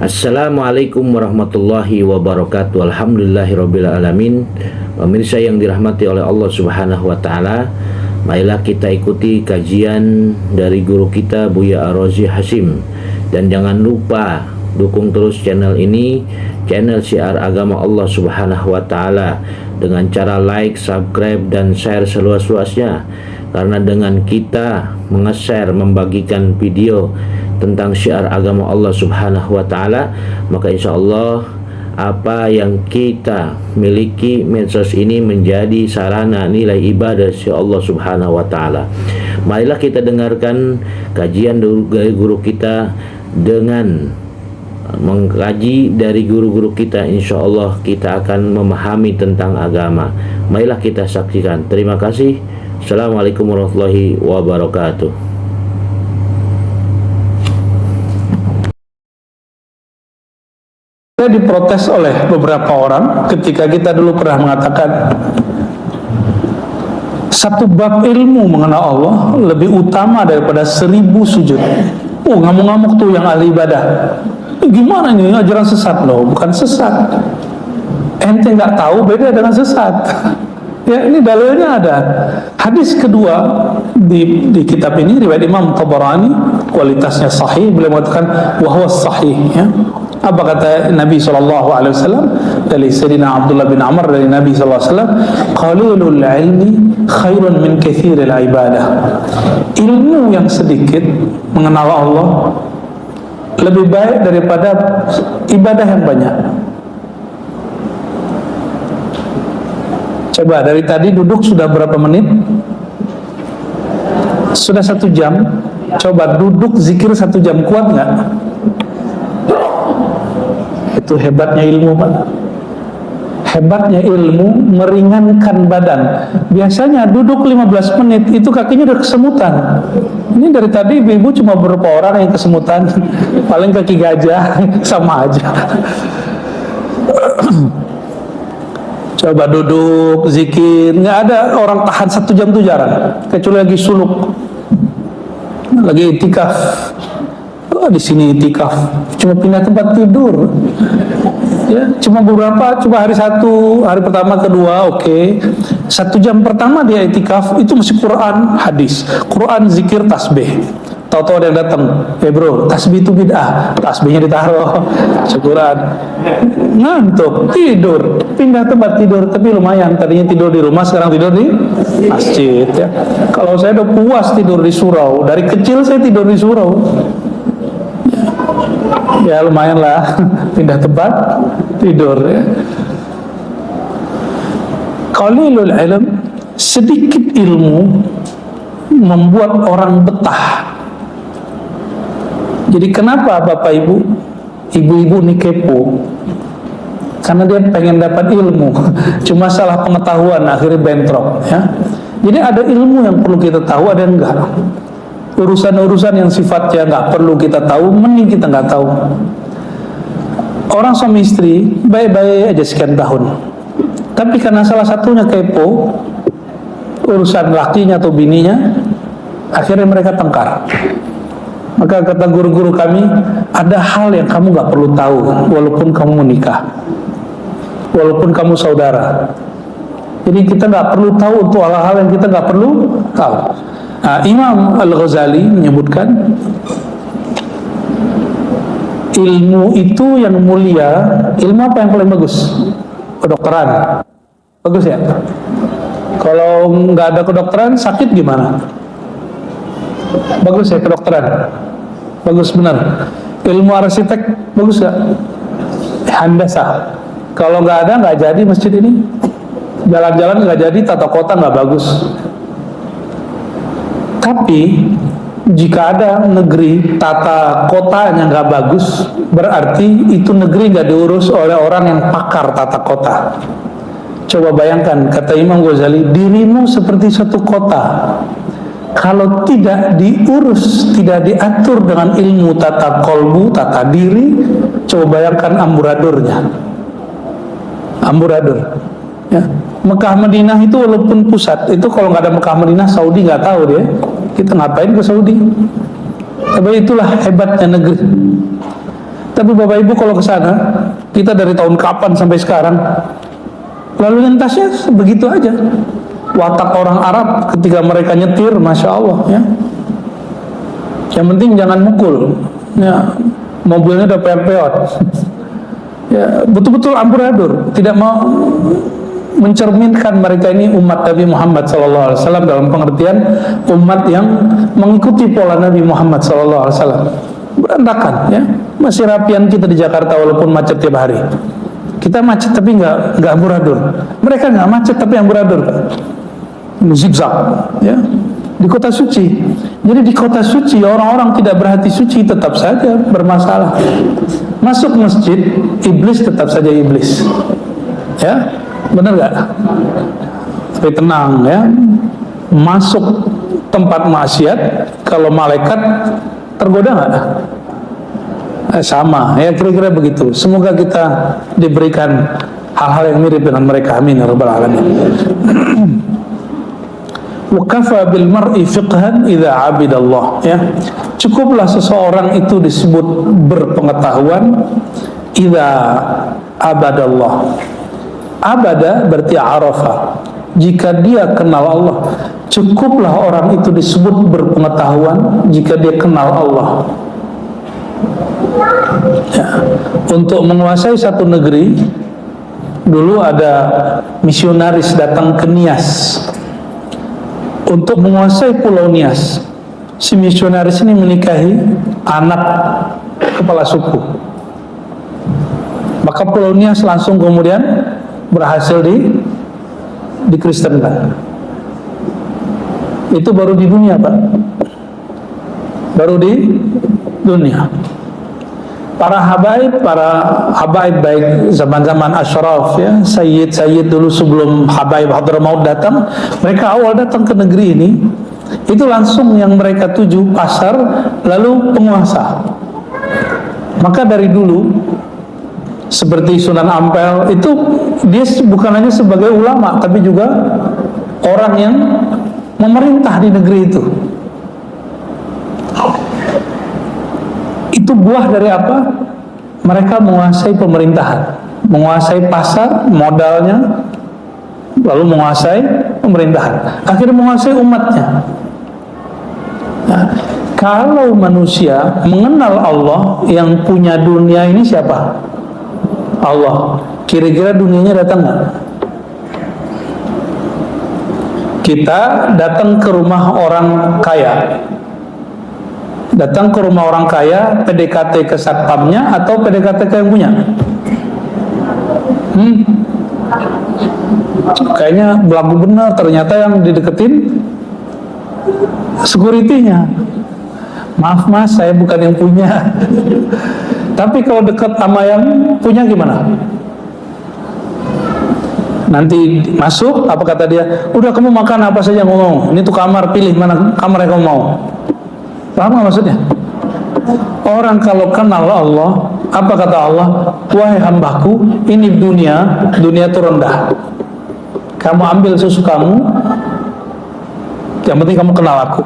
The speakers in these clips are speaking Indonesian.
Assalamualaikum warahmatullahi wabarakatuh. Alhamdulillahirabbil alamin. Pemirsa yang dirahmati oleh Allah Subhanahu wa taala, marilah kita ikuti kajian dari guru kita Buya Ar-Razi Hasyim. Dan jangan lupa dukung terus channel ini, channel Syiar Agama Allah Subhanahu wa taala, dengan cara like, subscribe dan share seluas-luasnya. Karena dengan kita menge-share, membagikan video tentang syiar agama Allah Subhanahu wa taala, maka insya Allah apa yang kita miliki medsos ini menjadi sarana nilai ibadah si Allah Subhanahu wa taala. Marilah kita dengarkan kajian dari guru kita. Dengan mengkaji dari guru-guru kita, insya Allah kita akan memahami tentang agama. Marilah kita saksikan. Terima kasih. Assalamualaikum warahmatullahi wabarakatuh. Saya diprotes oleh beberapa orang ketika kita dulu pernah mengatakan satu bab ilmu mengenal Allah lebih utama daripada 1000 sujud. Oh, ngamuk-ngamuk tuh yang ahli ibadah. Gimana ini ajaran sesat? Loh, bukan sesat. Ente nggak tahu beda dengan sesat. Ya, ini dalilnya ada. Hadis kedua di kitab ini riwayat Imam Tabarani, kualitasnya sahih. Beliau mengatakan wahwa sahih, ya. Apa kata Nabi SAW dari Sayyidina Abdullah bin Amr dari Nabi SAW, qalilul ilmi khairun min kathiril ibadah. Ilmu yang sedikit mengenal Allah lebih baik daripada ibadah yang banyak. Coba dari tadi duduk sudah berapa menit? Sudah 1 jam. Coba duduk zikir 1 jam, kuat nggak? Itu hebatnya ilmu, Pak. Hebatnya ilmu meringankan badan. Biasanya duduk 15 menit itu kakinya udah kesemutan. Ini dari tadi ibu-ibu cuma beberapa orang yang kesemutan. Paling kaki gajah, sama aja. Coba duduk zikir, nggak ada orang tahan 1 jam tuh jarang, kecuali lagi suluk, lagi itikaf. Di sini itikaf cuma pindah tempat tidur, ya cuma beberapa, cuma hari 1, hari pertama kedua oke. 1 jam pertama dia itikaf itu masih Quran, hadis, Quran, zikir, tasbih. Tahu-tahu ada yang datang, bro, tasbih itu bid'ah, tasbihnya ditaruh, syukuran, ngantuk, tidur, pindah tempat tidur. Tapi lumayan, tadinya tidur di rumah, sekarang tidur di masjid, ya. Kalau saya udah puas tidur di surau, dari kecil saya tidur di surau, ya lumayan lah, pindah tempat tidur, ya. Qalilul ilm, sedikit ilmu membuat orang betah. Jadi kenapa Bapak Ibu, ibu-ibu ini kepo? Karena dia pengen dapat ilmu, cuma salah pengetahuan akhirnya bentrok, ya. Jadi ada ilmu yang perlu kita tahu, ada yang enggak. Urusan-urusan yang sifatnya nggak perlu kita tahu, mending kita nggak tahu. Orang suami istri baik-baik aja sekian tahun, tapi karena salah satunya kepo urusan lakinya atau bininya, akhirnya mereka tengkar. Maka kata guru-guru kami, ada hal yang kamu nggak perlu tahu walaupun kamu menikah, walaupun kamu saudara. Jadi kita nggak perlu tahu untuk hal-hal yang kita nggak perlu tahu. Nah, Imam Al-Ghazali menyebutkan ilmu itu yang mulia. Ilmu apa yang paling bagus? Kedokteran. Bagus ya? Kalau nggak ada kedokteran, sakit gimana? Bagus ya kedokteran? Bagus benar. Ilmu arsitek bagus nggak? Handasa. Kalau nggak ada, nggak jadi masjid ini. Jalan-jalan nggak jadi, tata kota nggak bagus. Tapi jika ada negeri tata kotanya nggak bagus, berarti itu negeri nggak diurus oleh orang yang pakar tata kota. Coba bayangkan, kata Imam Ghazali, dirimu seperti satu kota. Kalau tidak diurus, tidak diatur dengan ilmu tata kolbu, tata diri, coba bayangkan amburadurnya. Amburadur, ya. Mekah Madinah itu walaupun pusat, itu kalau nggak ada Mekah Madinah, Saudi nggak tahu dia. Kita ngapain ke Saudi? Tapi itulah hebatnya negeri. Tapi Bapak Ibu kalau ke sana, kita dari tahun kapan sampai sekarang, lalu lintasnya begitu aja. Watak orang Arab ketika mereka nyetir, Masya Allah ya. Yang penting jangan mukul ya, mobilnya udah peot-peot ya, betul-betul amburadul, tidak mau mencerminkan mereka ini umat Nabi Muhammad SAW dalam pengertian umat yang mengikuti pola Nabi Muhammad SAW. Berantakan ya, masih rapian kita di Jakarta walaupun macet tiap hari. Kita macet tapi nggak amburadul, mereka nggak macet tapi amburadul, zigzag ya, di kota suci. Jadi di kota suci orang-orang tidak berhati suci tetap saja bermasalah. Masuk masjid, iblis tetap saja iblis ya, benar nggak? Tapi tenang ya, masuk tempat maksiat, kalau malaikat tergoda nggak? Sama ya, kira-kira begitu. Semoga kita diberikan hal-hal yang mirip dengan mereka, amin ya rabbal alamin. Wa kafa bil mar'i fiqhan idza 'abidallah ya. Cukuplah seseorang itu disebut berpengetahuan idza abadallah. Abada berarti arafa. Jika dia kenal Allah. Cukuplah orang itu disebut berpengetahuan jika dia kenal Allah. Ya. Untuk menguasai satu negeri, dulu ada misionaris datang ke Nias untuk menguasai Pulau Nias. Si misionaris ini menikahi anak kepala suku, maka Pulau Nias langsung kemudian berhasil dikristenkan. Itu baru di dunia, Pak, baru di dunia. Para habaib baik zaman-zaman Ashraf ya, Sayyid dulu sebelum habaib Hadramaut datang, mereka awal datang ke negeri ini, itu langsung yang mereka tuju pasar, lalu penguasa. Maka dari dulu seperti Sunan Ampel itu, dia bukan hanya sebagai ulama tapi juga orang yang memerintah di negeri itu. Itu buah dari apa? Mereka menguasai pemerintahan, menguasai pasar, modalnya, lalu menguasai pemerintahan, akhirnya menguasai umatnya. Nah, kalau manusia mengenal Allah, yang punya dunia ini siapa? Allah. Kira-kira dunianya datang nggak? Kita datang ke rumah orang kaya, datang ke rumah orang kaya, PDKT ke satpamnya atau PDKT ke yang punya? Kayaknya belagu benar, ternyata yang dideketin security-nya. Maaf mas, saya bukan yang punya. Tapi kalau dekat sama yang punya gimana? Nanti masuk, apa kata dia? Udah, kamu makan apa saja yang mau. Ini tuh kamar, pilih mana kamar yang kamu mau. Paham nggak maksudnya? Orang kalau kenal Allah, apa kata Allah? Wahai hambaku, ini dunia itu rendah. Kamu ambil susu kamu, yang penting kamu kenal aku.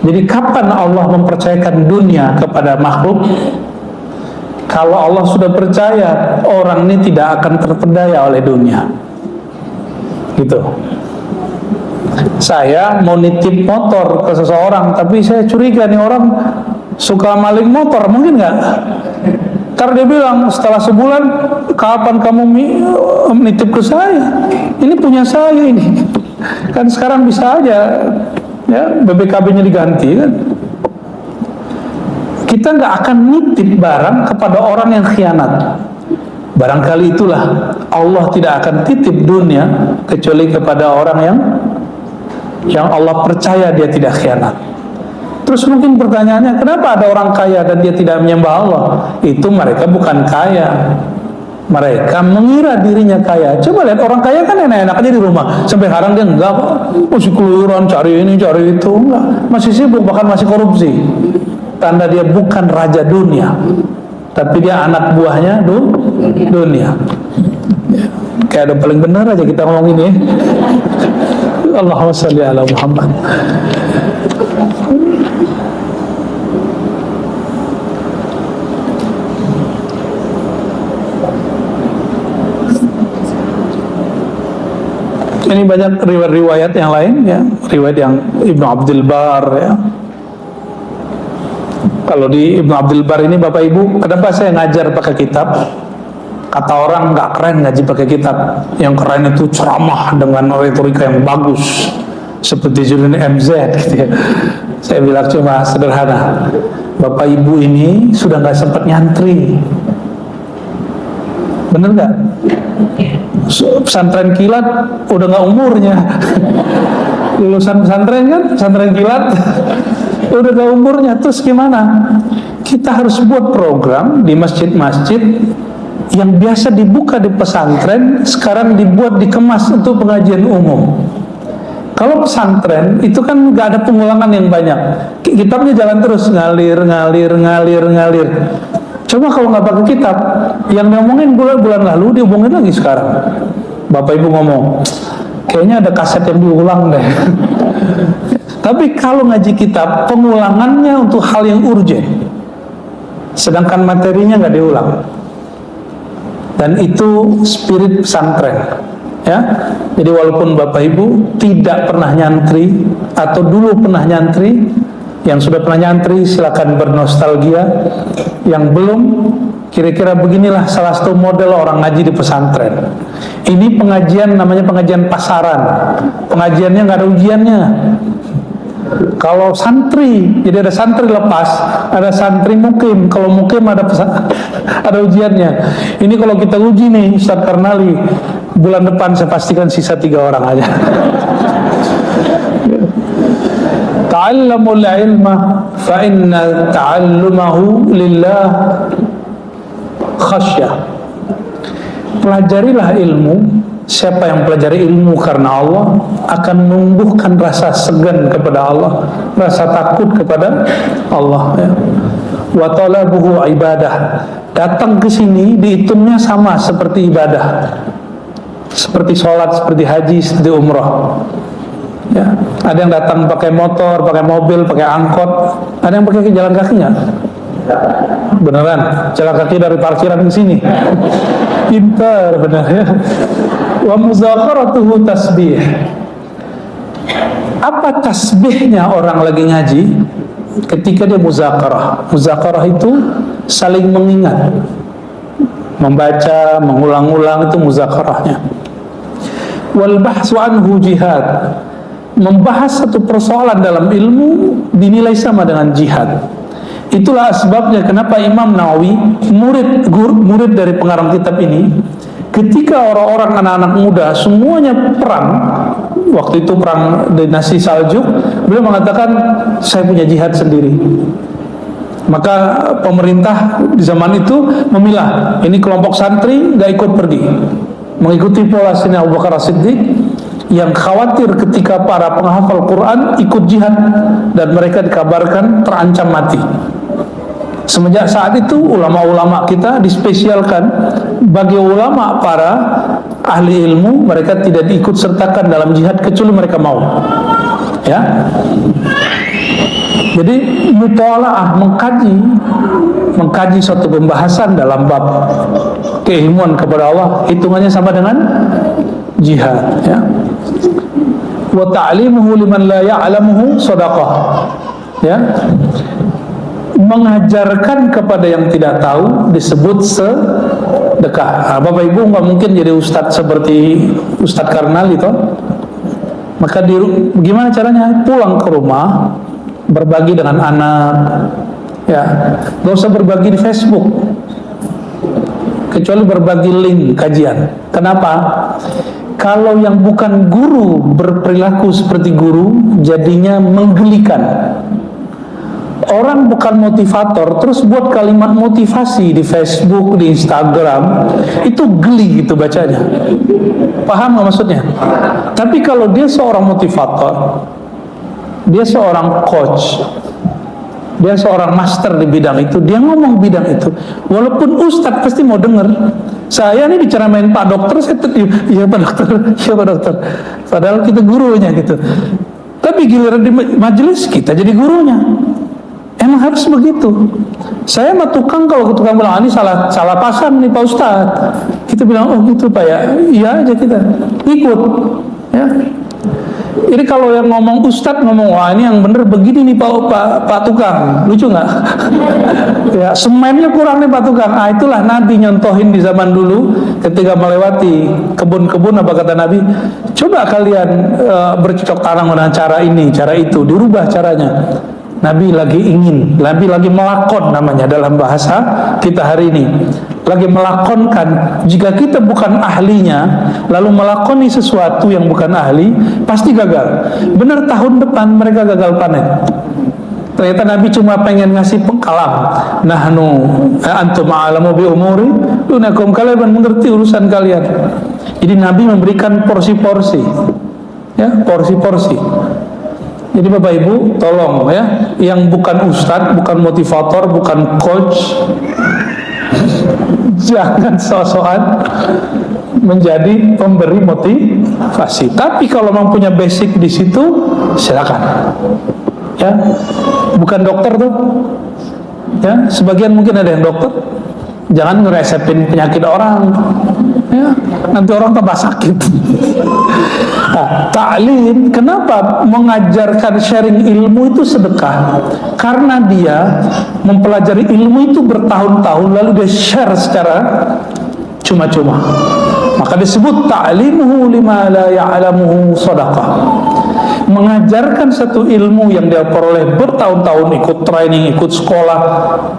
Jadi kapan Allah mempercayakan dunia kepada makhluk? Kalau Allah sudah percaya, orang ini tidak akan terpedaya oleh dunia. Gitu. Saya mau nitip motor ke seseorang, tapi saya curiga nih orang suka maling motor, mungkin nggak? Ntar dia bilang setelah sebulan, kapan kamu nitip ke saya? Ini punya saya ini. Kan sekarang bisa aja, ya BBKB-nya diganti kan. Kita nggak akan nitip barang kepada orang yang khianat. Barangkali itulah Allah tidak akan titip dunia kecuali kepada orang yang Allah percaya dia tidak khianat. Terus mungkin pertanyaannya, kenapa ada orang kaya dan dia tidak menyembah Allah? Itu mereka bukan kaya, mereka mengira dirinya kaya. Coba lihat orang kaya kan enak-enak aja di rumah, sampai sekarang dia enggak kok, masih keluyuran cari ini cari itu, enggak, masih sibuk, bahkan masih korupsi. Tanda dia bukan raja dunia, tapi dia anak buahnya dunia. Kayak ada paling benar aja kita ngomong ini. Allahumma shalli ala Muhammad. Ini banyak riwayat-riwayat yang lain ya, riwayat yang Ibnu Abdul Bar ya. Kalau di Ibnu Abdul Bar ini Bapak Ibu, kenapa saya ngajar pakai kitab? Kata orang nggak keren ngaji pakai kitab. Yang keren itu ceramah dengan retorika yang bagus, seperti Julian MZ gitu ya. Saya bilang cuma sederhana. Bapak Ibu ini sudah nggak sempat nyantri, bener nggak? Pesantren kilat udah nggak umurnya. Lulusan pesantren kan, pesantren kilat udah nggak umurnya. Terus gimana? Kita harus buat program di masjid-masjid yang biasa dibuka di pesantren, sekarang dibuat dikemas untuk pengajian umum. Kalau pesantren itu kan nggak ada pengulangan yang banyak, kitabnya jalan terus ngalir. Coba kalau nggak pakai kitab, yang ngomongin bulan lalu diomongin lagi sekarang. Bapak Ibu ngomong, kayaknya ada kaset yang diulang deh. Tapi kalau ngaji kitab, pengulangannya untuk hal yang urgent, sedangkan materinya nggak diulang. Dan itu spirit pesantren. Ya, jadi walaupun Bapak Ibu tidak pernah nyantri atau dulu pernah nyantri, yang sudah pernah nyantri silakan bernostalgia. Yang belum, kira-kira beginilah salah satu model orang ngaji di pesantren. Ini pengajian namanya pengajian pasaran. Pengajiannya nggak ada ujiannya. Kalau santri, jadi ada santri lepas, ada santri mukim. Kalau mukim ada ada ujiannya. Ini kalau kita uji nih Ustaz Karnali, bulan depan saya pastikan sisa 3 orang aja. Ta'allamul ilma fa inna ta'allumahu lillah khasyah. Pelajarilah ilmu. Siapa yang pelajari ilmu karena Allah akan menumbuhkan rasa segan kepada Allah, rasa takut kepada Allah ya. Wa talabuhu ibadah. Datang ke sini dihitungnya sama seperti ibadah, seperti sholat, seperti haji, seperti umrah ya. Ada yang datang pakai motor, pakai mobil, pakai angkot. Ada yang pakai jalan kaki nggak? Beneran, jalan kaki dari parkiran ke sini. Pintar benar ya. Wa muzaqaratuhu tasbih. Apa tasbihnya orang lagi ngaji? Ketika dia muzaqarah. Muzaqarah itu saling mengingat, membaca, mengulang-ulang, itu muzaqarahnya. Wal bahsu anhu jihad. Membahas satu persoalan dalam ilmu dinilai sama dengan jihad. Itulah sebabnya kenapa Imam Nawawi, murid dari pengarang kitab ini, ketika orang-orang anak-anak muda semuanya perang, waktu itu perang dinasti Saljuk, beliau mengatakan saya punya jihad sendiri. Maka pemerintah di zaman itu memilah, ini kelompok santri nggak ikut pergi, mengikuti pola Sayyidina Abu Bakar As-Siddiq yang khawatir ketika para penghafal Quran ikut jihad dan mereka dikabarkan terancam mati. Semenjak saat itu ulama-ulama kita dispesialkan bagi ulama para ahli ilmu, mereka tidak diikut sertakan dalam jihad kecuali mereka mau. Ya. Jadi mutalaah, mengkaji suatu pembahasan dalam bab keilmuan kepada Allah, hitungannya sama dengan jihad ya. Wa ta'limuhu liman la ya'lamuhu shadaqah. Ya. Mengajarkan kepada yang tidak tahu disebut sedekah. Nah, Bapak Ibu nggak mungkin jadi ustadz seperti Ustadz Karnali toh. Maka gimana caranya? Pulang ke rumah, berbagi dengan anak. Ya, nggak usah berbagi di Facebook, kecuali berbagi link kajian. Kenapa? Kalau yang bukan guru berperilaku seperti guru, jadinya menggelikan. Orang bukan motivator, terus buat kalimat motivasi di Facebook, di Instagram, itu geli gitu bacanya. Paham nggak maksudnya? Tapi kalau dia seorang motivator, dia seorang coach, dia seorang master di bidang itu, dia ngomong bidang itu, walaupun ustadz pasti mau denger. Saya ini diceramain Pak Dokter, saya iya Pak Dokter, iya Pak Dokter. Padahal kita gurunya gitu. Tapi giliran di majelis kita jadi gurunya. Emang harus begitu. Saya mah tukang, kalau tukang bilang ini salah pasang nih Pak Ustadz, kita bilang oh gitu Pak ya, iya aja kita ikut Ya. Jadi kalau yang ngomong ustadz ngomong, wah ini yang bener begini nih Pak Tukang, lucu nggak? Ya, semennya kurang nih Pak Tukang. Itulah Nabi nyontohin di zaman dulu ketika melewati kebun-kebun, apa kata Nabi? Coba kalian bercocok tanam dengan cara ini, cara itu, dirubah caranya. Nabi lagi melakon namanya dalam bahasa kita hari ini. Lagi melakonkan, jika kita bukan ahlinya, lalu melakoni sesuatu yang bukan ahli, pasti gagal. Benar tahun depan mereka gagal panen. Ternyata Nabi cuma pengen ngasih pengkalam. Nahnu antum a'lamu bi umuri dunakum, kalian mengerti urusan kalian. Jadi Nabi memberikan porsi-porsi. Ya, porsi-porsi. Jadi Bapak Ibu, tolong ya, yang bukan ustadz, bukan motivator, bukan coach, jangan sok-sokan menjadi pemberi motivasi. Tapi kalau memang punya basic di situ, silakan. Ya, bukan dokter tuh. Ya, sebagian mungkin ada yang dokter. Jangan ngeresepin penyakit orang, ya, nanti orang tambah sakit. Nah, ta'lim, kenapa mengajarkan sharing ilmu itu sedekah? Karena dia mempelajari ilmu itu bertahun-tahun, lalu dia share secara cuma-cuma. Maka disebut ta'limuhu lima la ya'lamuhu sedekah. Mengajarkan satu ilmu yang dia peroleh bertahun-tahun, ikut training, ikut sekolah,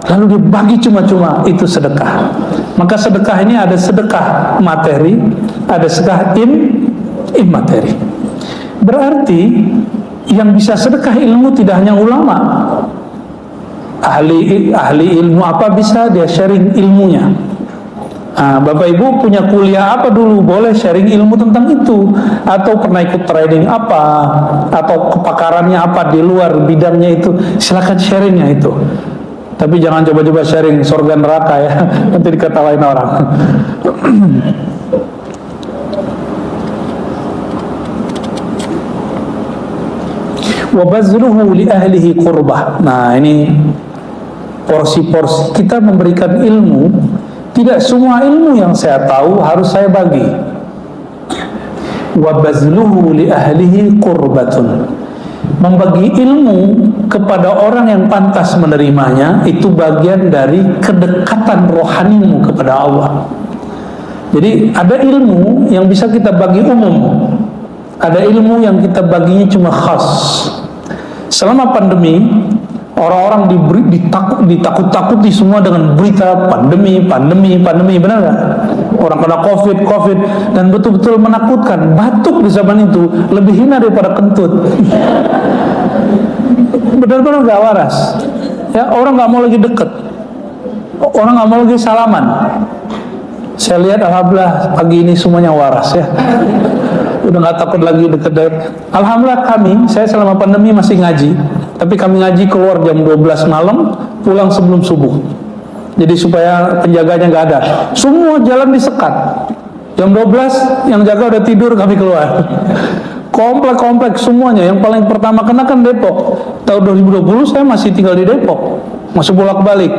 lalu dia bagi cuma-cuma, itu sedekah. Maka sedekah ini ada sedekah materi, ada sedekah immateri. Berarti yang bisa sedekah ilmu tidak hanya ulama. Ahli ilmu apa bisa dia sharing ilmunya. Nah, Bapak Ibu punya kuliah apa dulu, boleh sharing ilmu tentang itu, atau pernah ikut training apa, atau kepakarannya apa di luar bidangnya itu, silakan sharingnya itu. Tapi jangan coba-coba sharing surga neraka ya, nanti diketawain orang. Wa bazluhu li ahlihi qurbah. Nah, ini porsi-porsi kita memberikan ilmu. Tidak semua ilmu yang saya tahu harus saya bagi. Wa bazluhu li ahlihi qurbatun. Membagi ilmu kepada orang yang pantas menerimanya itu bagian dari kedekatan rohanimu kepada Allah. Jadi ada ilmu yang bisa kita bagi umum, ada ilmu yang kita baginya cuma khas. Selama pandemi, orang-orang ditakut-takuti semua dengan berita pandemi, benar nggak? Orang kena COVID, dan betul-betul menakutkan. Batuk di zaman itu lebih hina daripada kentut. Benar-benar nggak waras. Ya, orang nggak mau lagi deket, orang nggak mau lagi salaman. Saya lihat alhamdulillah pagi ini semuanya waras ya. Udah nggak takut lagi deket-deket. Alhamdulillah saya selama pandemi masih ngaji, tapi kami ngaji keluar jam 12 malam, pulang sebelum subuh. Jadi supaya penjaganya nggak ada. Semua jalan disekat. Jam 12 yang jaga udah tidur, kami keluar. Komplek-komplek semuanya. Yang paling pertama kena kan Depok. Tahun 2020 saya masih tinggal di Depok, masih bolak-balik.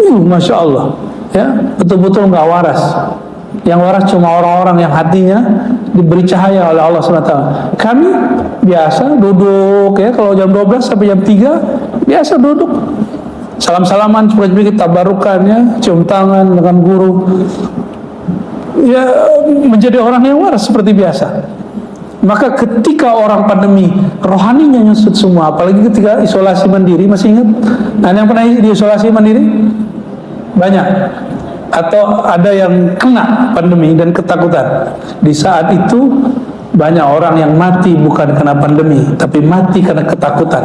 Masya Allah, ya, betul-betul nggak waras. Yang waras cuma orang-orang yang hatinya diberi cahaya oleh Allah SWT. Kami biasa duduk ya, kalau jam 12 sampai jam 3 biasa duduk, salam-salaman, sedikit tabarukan ya, cium tangan dengan guru ya, menjadi orang yang waras seperti biasa. Maka ketika orang pandemi, rohaninya nyusut semua, apalagi ketika isolasi mandiri. Masih ingat? Nah, yang pernah diisolasi mandiri? Banyak. Atau ada yang kena pandemi dan ketakutan. Di saat itu banyak orang yang mati bukan karena pandemi, tapi mati karena ketakutan.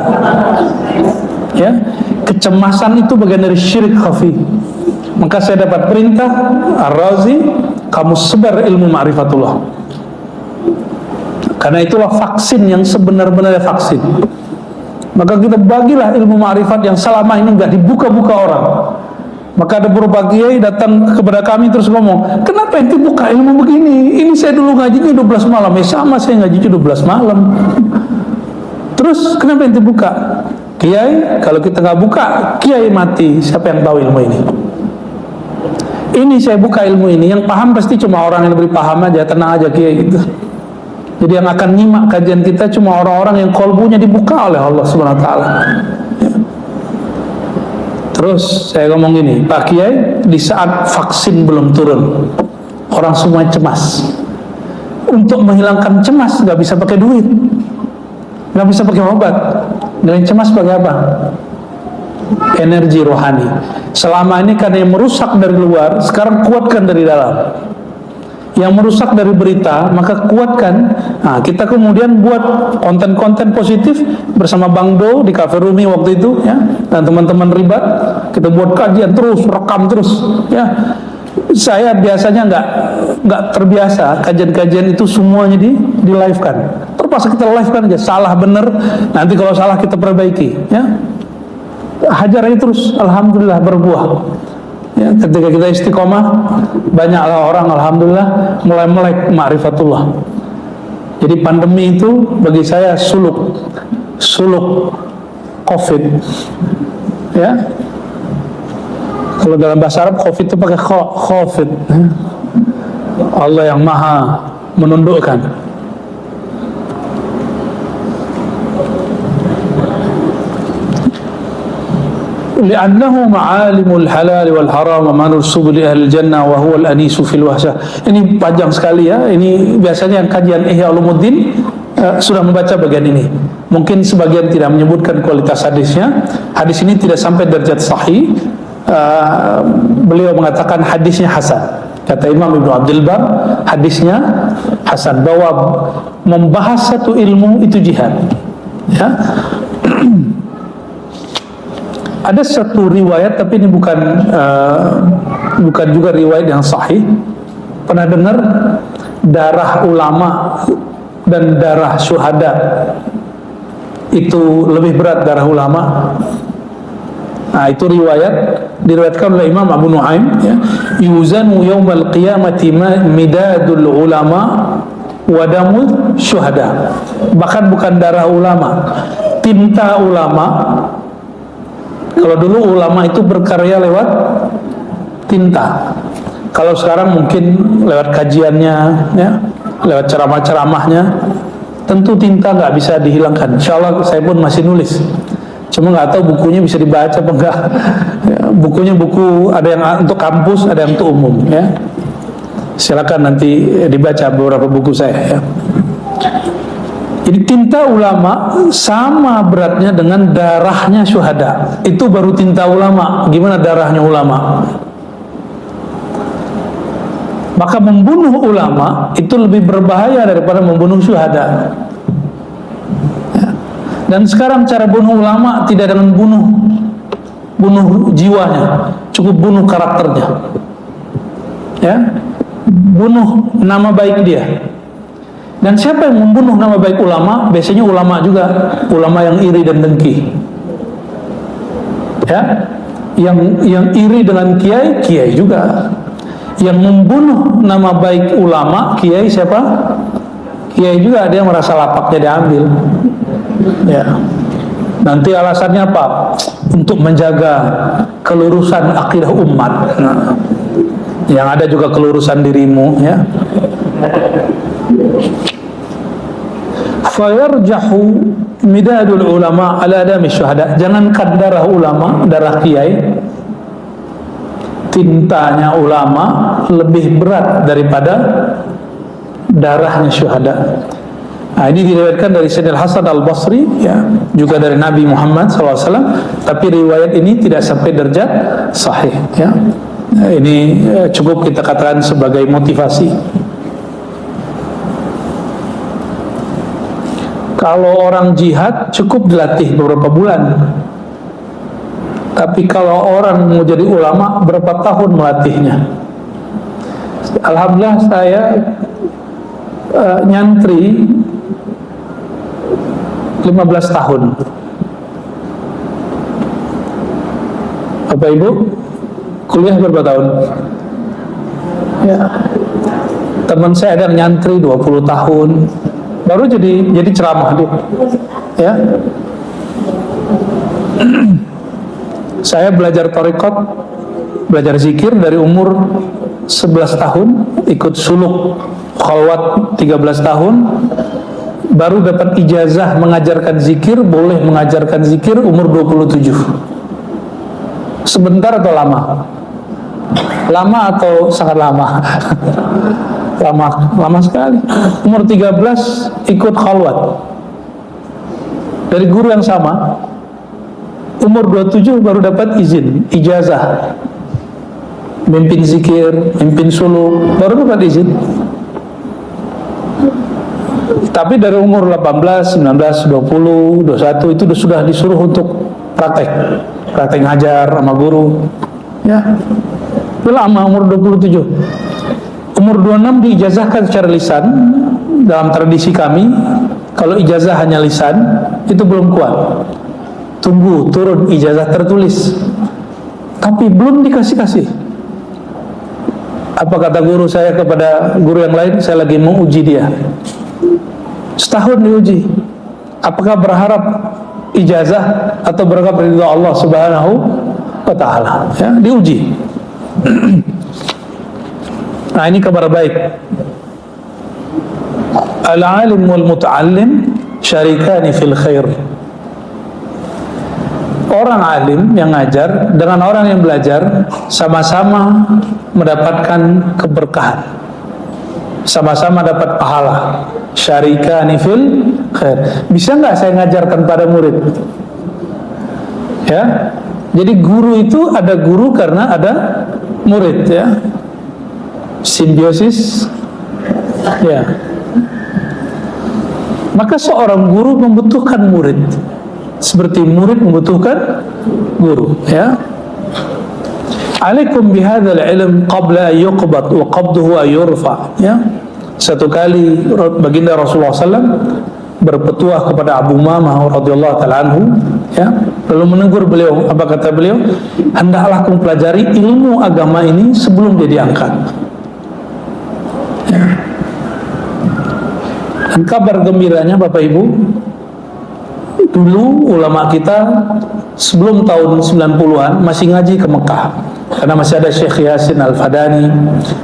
Ya, kecemasan itu bagian dari syirik khafi. Maka saya dapat perintah, Ar-Razi, kamu sebar ilmu ma'rifatullah. Karena itulah vaksin yang sebenar-benarnya vaksin. Maka kita bagilah ilmu ma'rifat yang selama ini nggak dibuka-buka orang. Maka ada beberapa kiai datang kepada kami terus ngomong, kenapa ente buka ilmu begini? Ini saya dulu ngajinya 12 malam. Ya sama, saya ngajinya 12 malam. Terus kenapa ente buka? Kiai, kalau kita nggak buka, kiai mati. Siapa yang tahu ilmu ini? Ini saya buka ilmu ini. Yang paham pasti cuma orang yang lebih paham aja. Tenang aja kiai gitu. Jadi yang akan nyimak kajian kita cuma orang-orang yang kolbunya dibuka oleh Allah Subhanahu wa taala. Ya. Terus saya ngomong gini, Pak Kiai, di saat vaksin belum turun, orang semua cemas. Untuk menghilangkan cemas nggak bisa pakai duit, nggak bisa pakai obat. Dan cemas pakai apa? Energi rohani. Selama ini karena yang merusak dari luar, sekarang kuatkan dari dalam. Yang merusak dari berita, maka kuatkan. Nah, kita kemudian buat konten-konten positif bersama Bang Do di Cafe Rumi waktu itu, ya, dan teman-teman Ribat. Kita buat kajian terus, rekam terus, ya. Saya biasanya nggak terbiasa kajian-kajian itu semuanya di live kan. Terpaksa kita live kan aja, salah bener. Nanti kalau salah kita perbaiki, ya. Hajar aja terus, alhamdulillah berbuah. Ya, ketika kita istiqomah, banyaklah orang alhamdulillah mulai melek ma'rifatullah. Jadi pandemi itu bagi saya suluk COVID. Ya. Kalau dalam bahasa Arab COVID itu pakai COVID. Allah yang maha menundukkan. لأنه معالم الحلال والحرام ومنور سبل أهل الجنة وهو الأنيس في الوحشة. Ini panjang sekali ya. Ini biasanya yang kajian Ihya Ulumuddin sudah membaca bagian ini. Mungkin sebagian tidak menyebutkan kualitas hadisnya. Hadis ini tidak sampai derajat sahih. Beliau mengatakan hadisnya hasan. Kata Imam Ibnu Abdul Bar, hadisnya hasan, bahwa membahas satu ilmu itu jihad. Ya. Ada satu riwayat, tapi ini bukan juga riwayat yang sahih. Pernah dengar darah ulama dan darah syuhada itu lebih berat darah ulama? Nah, itu diriwayatkan oleh Imam Abu Nuaim, ya. Yuzanu yaumal qiyamati midadul ulama wa damul syuhada. Bahkan bukan darah ulama, tinta ulama. Kalau dulu ulama itu berkarya lewat tinta. Kalau sekarang mungkin lewat kajiannya, ya, lewat ceramah-ceramahnya. Tentu tinta nggak bisa dihilangkan. Insya Allah saya pun masih nulis. Cuma nggak tahu bukunya bisa dibaca apa enggak. Ya, bukunya ada yang untuk kampus, ada yang untuk umum. Ya. Silakan nanti dibaca beberapa buku saya. Ya. Jadi tinta ulama sama beratnya dengan darahnya syuhada. Itu baru tinta ulama. Gimana darahnya ulama? Maka membunuh ulama itu lebih berbahaya daripada membunuh syuhada. Ya. Dan sekarang cara bunuh ulama tidak dengan bunuh jiwanya, cukup bunuh karakternya. Ya, bunuh nama baik dia. Dan siapa yang membunuh nama baik ulama? Biasanya ulama juga, ulama yang iri dan dengki. Ya, yang iri dengan kiai juga. Yang membunuh nama baik ulama, kiai siapa? Kiai juga, dia merasa lapaknya diambil. Ya. Nanti alasannya apa? Untuk menjaga kelurusan akidah umat. Nah, yang ada juga kelurusan dirimu, ya. Fayarjahu midadul ulama ala adami syuhada. Jangankan darah ulama, darah kiai, tintanya ulama lebih berat daripada darahnya syuhada. Nah, ini diriwayatkan dari Sayyidina Hasan Al-Basri, ya, juga dari Nabi Muhammad SAW. Tapi riwayat ini tidak sampai derajat sahih, ya. Nah, ini cukup kita katakan sebagai motivasi. Kalau orang jihad cukup dilatih beberapa bulan. Tapi kalau orang mau jadi ulama, berapa tahun melatihnya? Alhamdulillah saya nyantri 15 tahun. Bapak Ibu, kuliah berapa tahun? Ya. Teman saya ada yang nyantri 20 tahun. Baru jadi ceramah dia. Ya. Saya belajar tarekat, belajar zikir dari umur 11 tahun, ikut suluk khalwat 13 tahun, baru dapat ijazah mengajarkan zikir, boleh mengajarkan zikir umur 27. Sebentar atau lama? Lama atau sangat lama? Lama sekali. Umur 13 ikut khalwat dari guru yang sama. Umur 27 baru dapat izin, ijazah mimpin zikir, mimpin suluk, baru dapat izin. Tapi dari umur 18, 19, 20, 21 itu sudah disuruh untuk praktek ngajar sama guru. Ya, itu lama umur 27. Umur 26 diijazahkan secara lisan. Dalam tradisi kami, kalau ijazah hanya lisan, itu belum kuat. Tunggu turun ijazah tertulis. Tapi belum dikasih. Apa kata guru saya kepada guru yang lain? Saya lagi mau uji dia. Setahun diuji. Apakah berharap ijazah atau berharap ridha Allah Subhanahu wa ta'ala? Ya, diuji. Nah, ini kabar baik. Al-alim wal muta'allim syarikani fil khair. Orang alim yang ngajar dengan orang yang belajar sama-sama mendapatkan keberkahan, sama-sama dapat pahala. Syarikani fil khair. Bisa nggak saya ngajarkan pada murid? Ya, jadi guru itu ada guru karena ada murid, ya. Simbiosis, ya. Maka seorang guru membutuhkan murid, seperti murid membutuhkan guru, ya. Alaikum bihadzal ilm qabla an yuqbad wa qabduhu an yurfa, ya. Satu kali baginda Rasulullah SAW berpetuah kepada Abu Umamah radhiyallahu ta'ala anhu, ya, lalu menegur beliau. Apa kata beliau? Hendaklah kamu pelajari ilmu agama ini sebelum dia diangkat. Ya. Dan kabar gembiranya Bapak Ibu, dulu ulama kita sebelum tahun 90-an masih ngaji ke Mekah, karena masih ada Syekh Yasin Al-Fadani.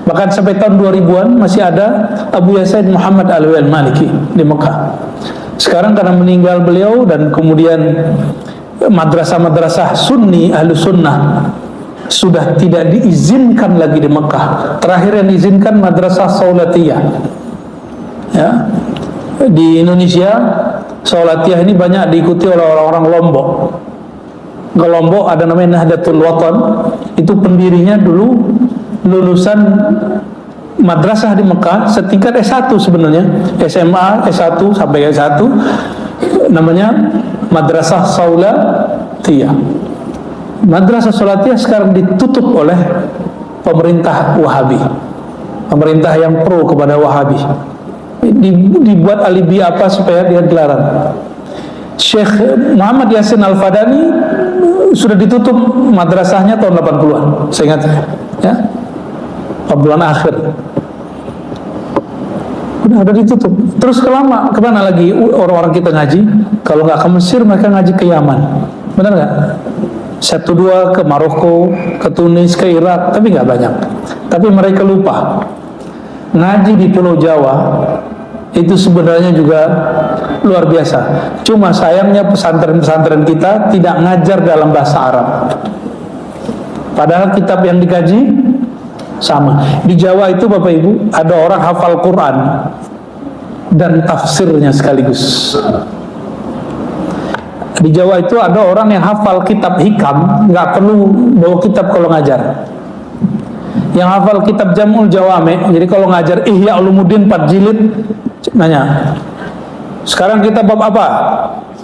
Bahkan sampai tahun 2000-an masih ada Abu Yasin Muhammad Al-Maliki di Mekah. Sekarang karena meninggal beliau dan kemudian madrasah-madrasah sunni, ahlu sunnah sudah tidak diizinkan lagi di Mekah. Terakhir yang diizinkan madrasah Saulatiyah, ya. Di Indonesia Saulatiyah ini banyak diikuti oleh orang-orang Lombok. Ke Lombok ada namanya Nahdlatul Watan, itu pendirinya dulu lulusan madrasah di Mekah setingkat S1 sebenarnya, SMA, S1 sampai S1, namanya Madrasah Saulatiyah. Madrasah Saulatiyah sekarang ditutup oleh pemerintah Wahabi, pemerintah yang pro kepada Wahabi. Dibuat alibi apa supaya dia dilarang. Syekh Muhammad Yasin Al-Fadani sudah ditutup madrasahnya tahun 80-an, saya ingat, ya, 80-an akhir udah ditutup. Terus kemana lagi orang-orang kita ngaji? Kalau nggak ke Mesir, mereka ngaji ke Yaman, benar nggak? 1-2 ke Maroko, ke Tunis, ke Irak, tapi nggak banyak. Tapi mereka lupa ngaji di Pulau Jawa itu sebenarnya juga luar biasa. Cuma sayangnya pesantren-pesantren kita tidak ngajar dalam bahasa Arab, padahal kitab yang dikaji sama. Di Jawa itu Bapak Ibu ada orang hafal Quran dan tafsirnya sekaligus. Di Jawa itu ada orang yang hafal kitab hikam, nggak perlu bawa kitab kalau ngajar. Yang hafal kitab Jamul Jawame, jadi kalau ngajar Ihya Ulumuddin 4 jilid, nanya, sekarang kita bab apa?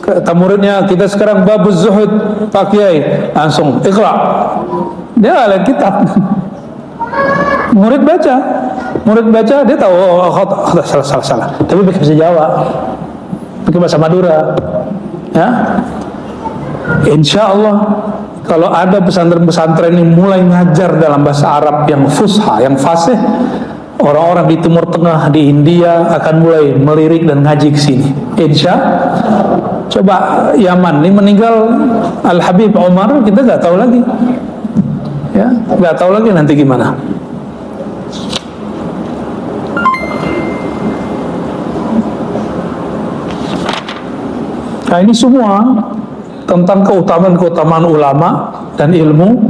Kata muridnya, kita sekarang bab zuhud, Pak Kiai. Langsung ikhra, dia ada kitab. Murid baca, dia tahu, oh, salah. Tapi pakai bahasa Jawa, pakai bahasa Madura, ya. Insya Allah kalau ada pesantren-pesantren yang mulai ngajar dalam bahasa Arab yang fusha, yang fasih, orang-orang di Timur Tengah, di India akan mulai melirik dan ngaji ke sini. Insya. Coba Yaman, ini meninggal Al Habib Omar, kita nggak tahu lagi, ya, nggak tahu lagi nanti gimana. Nah, ini semua tentang keutamaan-keutamaan ulama dan ilmu.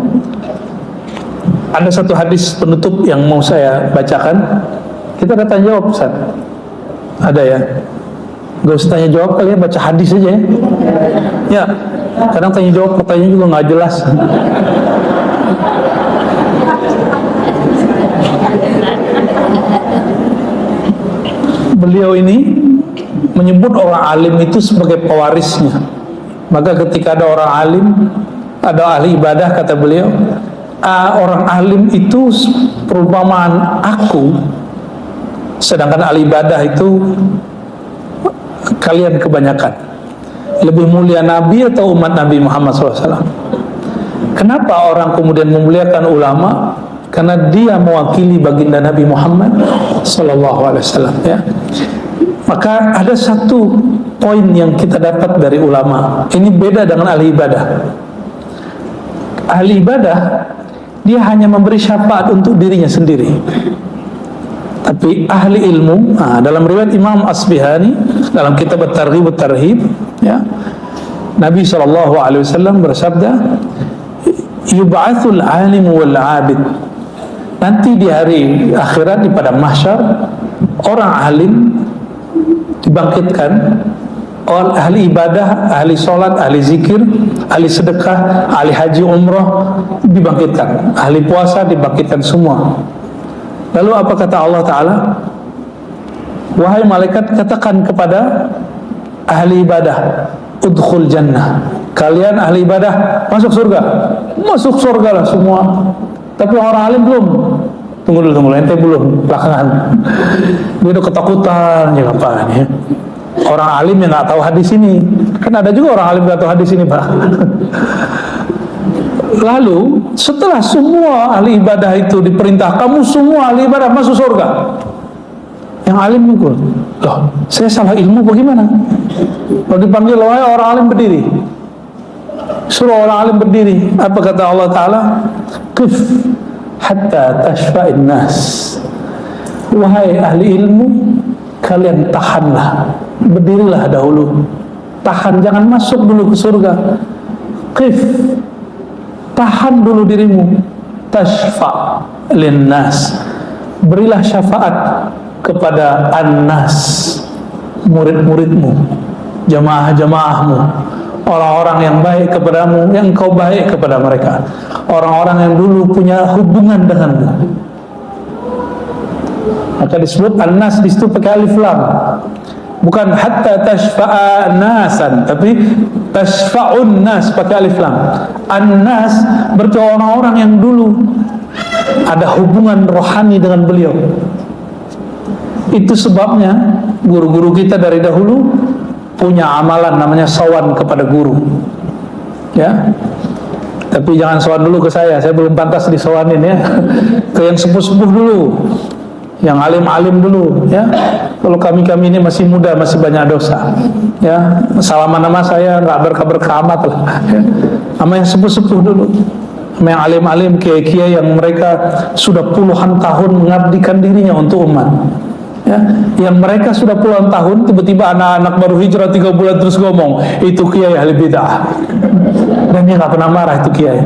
Ada satu hadis penutup yang mau saya bacakan. Kita ada tanya jawab, Ustaz. Ada ya? Gak usah tanya jawab kali ya, baca hadis aja ya. Ya, kadang tanya jawab pertanyaan juga nggak jelas. Beliau ini menyebut orang alim itu sebagai pewarisnya. Maka ketika ada orang alim, ada ahli ibadah, kata beliau, orang alim itu perumpamaan aku, sedangkan ahli ibadah itu kalian kebanyakan. Lebih mulia Nabi atau umat Nabi Muhammad SAW? Kenapa orang kemudian memuliakan ulama? Karena dia mewakili baginda Nabi Muhammad SAW, ya. Maka ada satu poin yang kita dapat dari ulama. Ini beda dengan ahli ibadah. Ahli ibadah, dia hanya memberi syafaat untuk dirinya sendiri. Tapi ahli ilmu, dalam riwayat Imam Asbihani dalam kitab At-Targhib At-Tarhib, ya, Nabi SAW bersabda, yub'atsul alim wal 'abid. Nanti di hari akhirat, di padang mahsyar, orang alim dibangkitkan, ahli ibadah, ahli sholat, ahli zikir, ahli sedekah, ahli haji umrah dibangkitkan, ahli puasa dibangkitkan semua. Lalu apa kata Allah Ta'ala? Wahai malaikat, katakan kepada ahli ibadah, udkhul jannah. Kalian ahli ibadah masuk surga. Masuk surga lah semua. Tapi orang alim belum. Tunggu dulu, ente belum, belakangan. Dia udah ketakutan, ya apaan ya. Orang alim yang nggak tahu hadis ini. Kan ada juga orang alim nggak tahu hadis ini, Pak. Lalu setelah semua ahli ibadah itu diperintah, kamu semua ahli ibadah masuk surga, yang alim mikul, loh, saya salah ilmu bagaimana? Kalau dipanggil, wahai orang alim berdiri, suruh orang alim berdiri. Apa kata Allah Ta'ala? Qif hatta tashfa'in nas. Wahai ahli ilmu, kalian tahanlah, berdirilah dahulu, tahan, jangan masuk dulu ke surga. Qif, tahan dulu dirimu. Tashfa' linnas, berilah syafaat kepada annas, murid-muridmu, jamaah-jamaahmu, orang-orang yang baik kepadamu, yang kau baik kepada mereka, orang-orang yang dulu punya hubungan denganmu. Maka disebut annas di situ pakai alif lam, bukan hatta tashfa'a nasan, tapi tashfa'un nas pakai alif lam. An-nas berarti orang-orang yang dulu ada hubungan rohani dengan beliau. Itu sebabnya guru-guru kita dari dahulu punya amalan namanya sawan kepada guru, ya. Tapi jangan sawan dulu ke saya belum pantas disawanin ya. Ke yang sepuh-sepuh dulu, yang alim-alim dulu, ya. Kalau kami ini masih muda, masih banyak dosa, ya. Salaman nama saya nggak berkah amat lah, ya. Sama yang sepuh-sepuh dulu, sama yang alim-alim, kiai-kiai yang mereka sudah puluhan tahun mengabdikan dirinya untuk umat, ya. Yang mereka sudah puluhan tahun, tiba-tiba anak-anak baru hijrah 3 bulan terus ngomong itu kiai ahli bid'ah, dan dia nggak pernah marah itu kiai.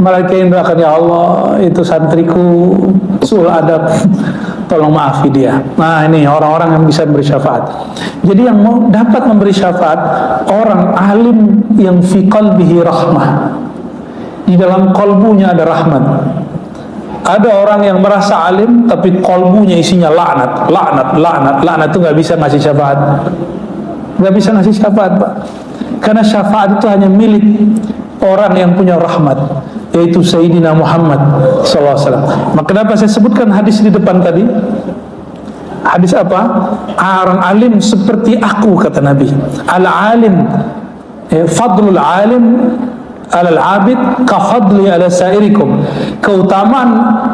Malah kiai doakan, ya Allah, itu santriku sul adab, tolong maafi dia. Nah, ini orang-orang yang bisa memberi syafaat. Jadi yang mau dapat memberi syafaat, orang alim yang fi qalbihi rahmah, di dalam kalbunya ada rahmat. Ada orang yang merasa alim tapi kalbunya isinya laknat itu nggak bisa ngasih syafaat, nggak bisa ngasih syafaat, Pak. Karena syafaat itu hanya milik orang yang punya rahmat, yaitu Sayyidina Muhammad SAW. Maka kenapa saya sebutkan hadis di depan tadi? Hadis apa? Orang alim seperti aku, kata Nabi. Al-alim, fadlul alim alal abid kafadli ala sairikum. Keutamaan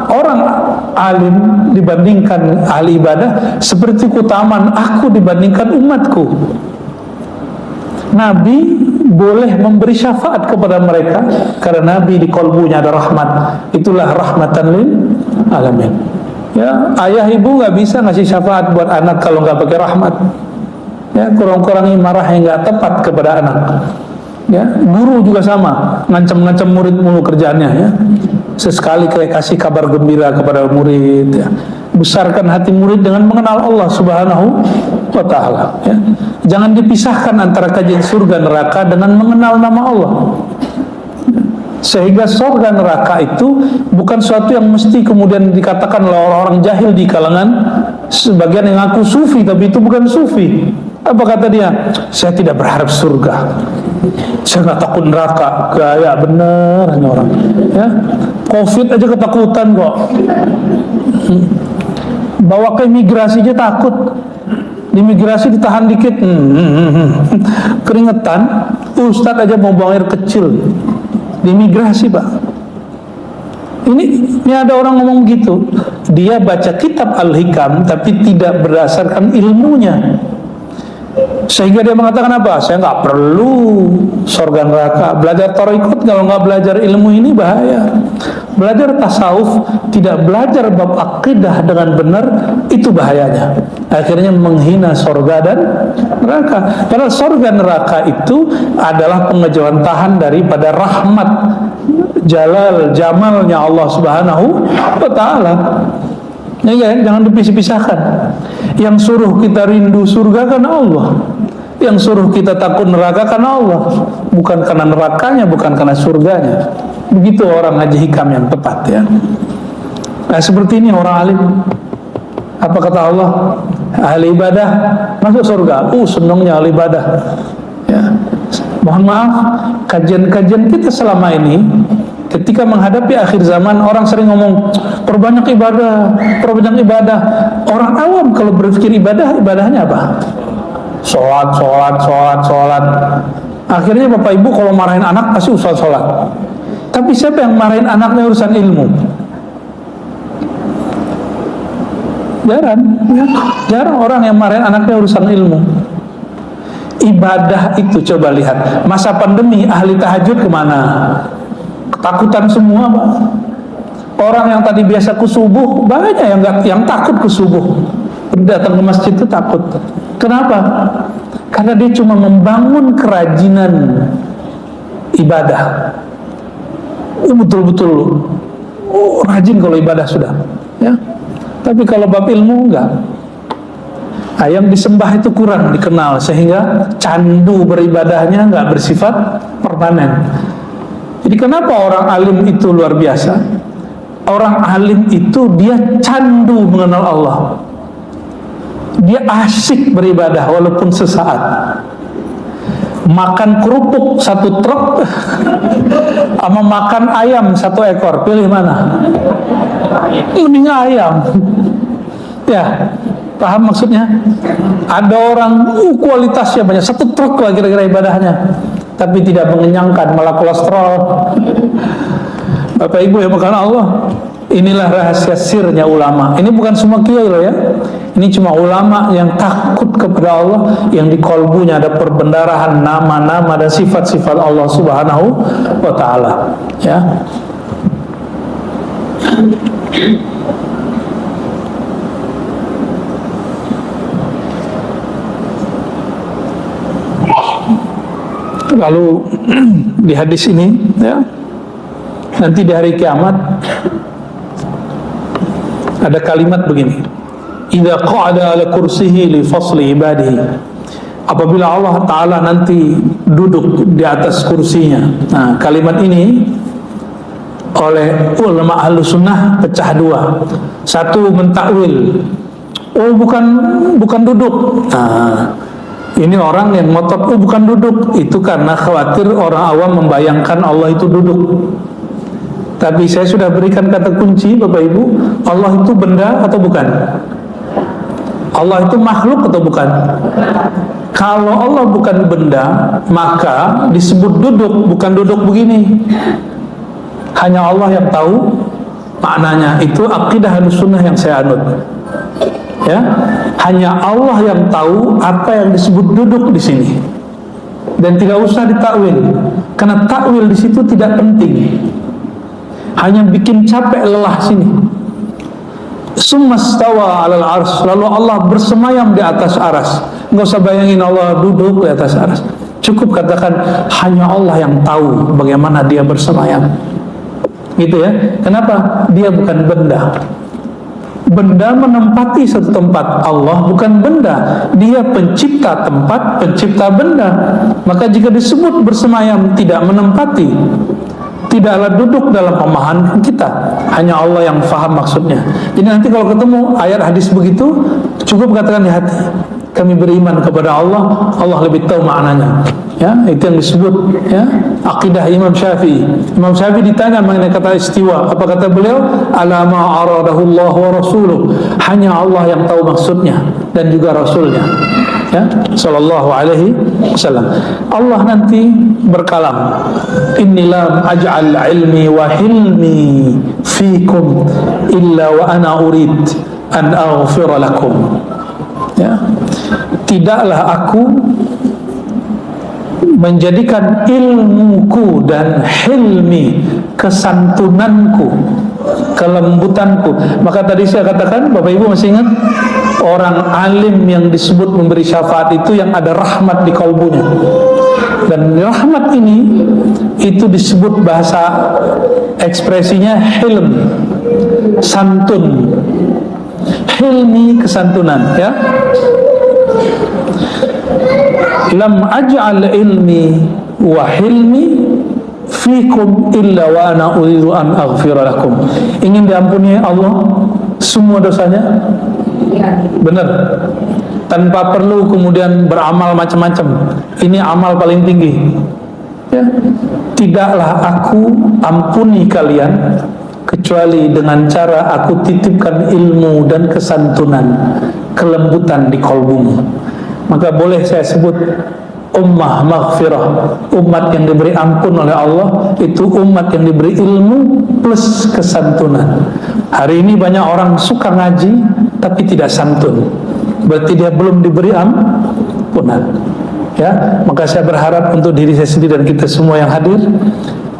orang alim dibandingkan ahli ibadah seperti keutamaan aku dibandingkan umatku. Nabi boleh memberi syafaat kepada mereka karena Nabi di kalbunya ada rahmat. Itulah rahmatan lil alamin. Ya, ayah ibu nggak bisa ngasih syafaat buat anak kalau nggak pakai rahmat. ya, kurang-kurangi marah yang nggak tepat kepada anak. Ya, guru juga sama, ngancam-ngancam murid mulu kerjaannya, ya. Sesekali kasih kabar gembira kepada murid, ya. Besarkan hati murid dengan mengenal Allah Subhanahu wa Ta'ala, ya. Jangan dipisahkan antara kajian surga neraka dengan mengenal nama Allah, sehingga surga neraka itu bukan suatu yang mesti kemudian dikatakan oleh orang-orang jahil di kalangan sebagian yang ngaku sufi, tapi itu bukan sufi. Apa kata dia? Saya tidak berharap surga, saya nggak takut neraka. Gaya bener hanya orang, ya. Covid aja ketakutan kok, bawa ke imigrasi aja takut. Di imigrasi ditahan dikit, keringetan. Ustadz aja mau buang air kecil di imigrasi, Pak. Ini ada orang ngomong gitu. Dia baca kitab Al-Hikam tapi tidak berdasarkan ilmunya, sehingga dia mengatakan apa? Saya nggak perlu surga neraka. Belajar tarekat kalau nggak belajar ilmu ini bahaya. Belajar tasawuf tidak belajar bab akidah dengan benar, itu bahayanya. Akhirnya menghina surga dan neraka. Padahal surga neraka itu adalah pengejawantahan daripada rahmat jalal jamalnya Allah Subhanahu wa Ta'ala. Ya, jangan dipisah-pisahkan. Yang suruh kita rindu surga karena Allah, yang suruh kita takut neraka karena Allah, bukan karena nerakanya, bukan karena surganya. Begitu orang ngaji hikam yang tepat, ya. Nah, seperti ini orang alim. Apa kata Allah? Ahli ibadah masuk surga. Senangnya ahli ibadah, ya. Mohon maaf, kajian-kajian kita selama ini ketika menghadapi akhir zaman, orang sering ngomong perbanyak ibadah, perbanyak ibadah. Orang awam kalau berpikir ibadah, ibadahnya apa? Sholat. Akhirnya bapak ibu kalau marahin anak pasti usah sholat. Tapi siapa yang marahin anaknya urusan ilmu? Jarang orang yang marahin anaknya urusan ilmu. Ibadah itu coba lihat, masa pandemi ahli tahajud kemana? Ketakutan semua, Pak. Orang yang tadi biasa ke subuh banyak yang takut ke subuh, datang ke masjid itu takut. Kenapa? Karena dia cuma membangun kerajinan ibadah. Betul-betul rajin kalau ibadah sudah, ya. Tapi kalau bab ilmu enggak. Yang disembah itu kurang dikenal, sehingga candu beribadahnya enggak bersifat permanen. Jadi kenapa orang alim itu luar biasa? Orang alim itu dia candu mengenal Allah. Dia asyik beribadah walaupun sesaat. Makan kerupuk 1 truk sama makan ayam 1 ekor, pilih mana? Mending ayam. Ya, paham maksudnya? Ada orang kualitasnya banyak, 1 truk lah kira-kira ibadahnya, tapi tidak mengenyangkan, malah kolesterol. Bapak ibu yang bukan Allah, inilah rahasia sirnya ulama. Ini bukan semua kiai loh, ya. Ini cuma ulama yang takut kepada Allah, yang di kolbunya ada perbendarahan nama-nama dan sifat-sifat Allah Subhanahu wa Ta'ala, ya. Lalu di hadis ini, ya, nanti di hari kiamat ada kalimat begini: idza qa'ada ala kursihi li fasli ibadihi. Apabila Allah Ta'ala nanti duduk di atas kursinya. Nah, kalimat ini oleh ulama ahlu sunnah pecah 2. Satu mentakwil, bukan duduk. Nah, ini orang yang ngotot, bukan duduk. Itu karena khawatir orang awam membayangkan Allah itu duduk. Tapi saya sudah berikan kata kunci, Bapak Ibu. Allah itu benda atau bukan? Allah itu makhluk atau bukan? Kalau Allah bukan benda, maka disebut duduk, bukan duduk begini. Hanya Allah yang tahu maknanya. Itu akidah Ahlussunnah yang saya anut. Ya, hanya Allah yang tahu apa yang disebut duduk di sini, dan tidak usah ditakwil, karena takwil di situ tidak penting, hanya bikin capek lelah sini. Summa stawa 'alal arsy, lalu Allah bersemayam di atas aras. Enggak usah bayangin Allah duduk di atas aras. Cukup katakan hanya Allah yang tahu bagaimana dia bersemayam. Gitu ya. Kenapa? Dia bukan benda. Benda menempati satu tempat. Allah bukan benda. Dia pencipta tempat, pencipta benda. Maka jika disebut bersemayam, tidak menempati, tidaklah duduk dalam pemahaman kita. Hanya Allah yang faham maksudnya. Jadi nanti kalau ketemu ayat hadis begitu, cukup katakan di hati, kami beriman kepada Allah, Allah lebih tahu maknanya. Ya, itu yang disebut ya akidah Imam Syafi'i. Imam Syafi'i ditanya mengenai kata istiwa, apa kata beliau? Ala ma aradahu Allah wa rasuluh. Hanya Allah yang tahu maksudnya dan juga Rasulnya. Ya, sallallahu alaihi wasallam. Allah nanti berkalam, inni lam aj'al ilmi wa hilmi fikum illa wa ana urid an aghfira lakum. Ya, tidaklah aku menjadikan ilmuku dan hilmi, kesantunanku, kelembutanku. Maka tadi saya katakan, Bapak Ibu masih ingat, orang alim yang disebut memberi syafaat itu yang ada rahmat di kalbunya. Dan rahmat ini itu disebut bahasa ekspresinya hilm, santun. Hilmi, kesantunan, ya. Lam aj'al ilmi wa hilmi fikum illa wa ana uridu an aghfira lakum. Ingin diampuni Allah semua dosanya? Benar. Tanpa perlu kemudian beramal macam-macam. Ini amal paling tinggi. Ya. Tidaklah aku ampuni kalian kecuali dengan cara aku titipkan ilmu dan kesantunan, kelembutan di kalbumu. Maka boleh saya sebut ummah maghfirah, umat yang diberi ampun oleh Allah, itu umat yang diberi ilmu plus kesantunan. Hari ini banyak orang suka ngaji tapi tidak santun, berarti dia belum diberi ampunan. Ya, maka saya berharap untuk diri saya sendiri dan kita semua yang hadir,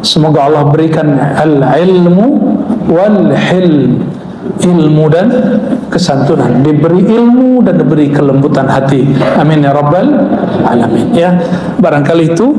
semoga Allah berikan al-ilmu wal hilm, ilmu dan kesantunan, diberi ilmu dan diberi kelembutan hati. Amin ya rabbal alamin. Ya, barangkali itu